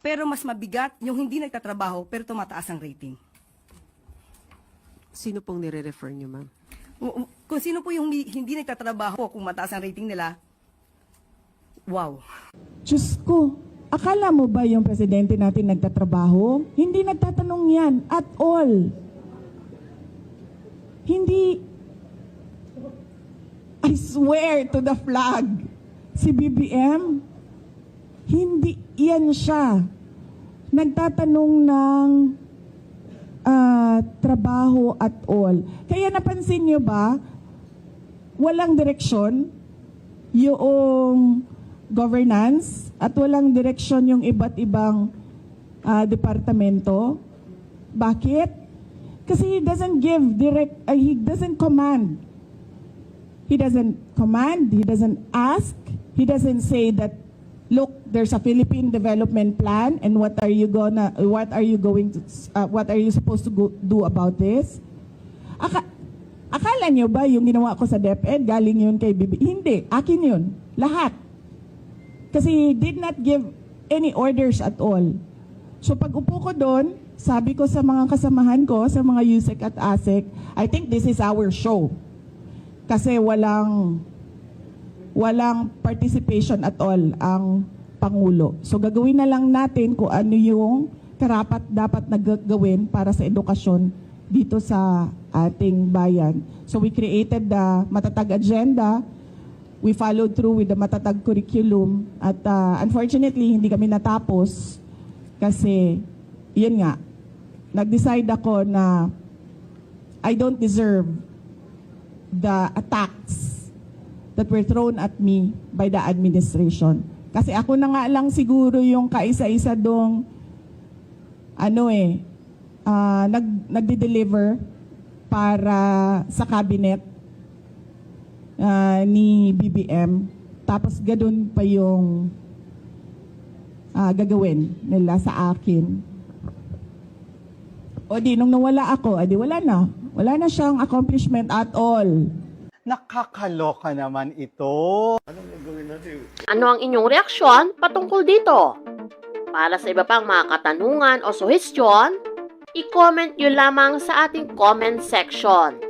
Pero mas mabigat yung hindi nagtatrabaho pero tumataas ang rating. Sino pong nire-refer niyo, ma'am? Kung sino po yung hindi nagtatrabaho kung mataas ang rating nila, wow. Diyos ko, akala mo ba yung presidente natin nagtatrabaho? Hindi nagtatanong yan at all. Hindi, I swear to the flag, si BBM, hindi yan siya. Nagtatanong ng trabaho at all. Kaya napansin niyo ba, walang direksyon yung governance at walang direksyon yung iba't ibang departamento. Bakit? Kasi he doesn't give direct, he doesn't command. He doesn't command, he doesn't ask, he doesn't say that, look, there's a Philippine development plan and what are you supposed to do about this? Akala niyo ba yung ginawa ko sa DepEd, galing yun kay Bibi? Hindi, akin yun. Lahat. Kasi he did not give any orders at all. So pag upo ko doon, sabi ko sa mga kasamahan ko, sa mga USEC at ASEC, I think this is our show. Kasi walang participation at all ang Pangulo. So gagawin na lang natin kung ano yung karapat dapat na gawin para sa edukasyon dito sa ating bayan. So we created the Matatag Agenda. We followed through with the Matatag Curriculum. At unfortunately, hindi kami natapos kasi, yun nga, nag-decide ako na I don't deserve the attacks that were thrown at me by the administration. Kasi ako na nga lang siguro yung kaisa-isa dong nagde-deliver para sa cabinet ni BBM. Tapos ganun pa yung gagawin nila sa akin. O di, nung nawala ako, edi wala na. Wala na siyang accomplishment at all. Nakakaloka naman ito. Ano ang inyong reaksyon patungkol dito? Para sa iba pang mga katanungan o suhestyon, i-comment nyo lamang sa ating comment section.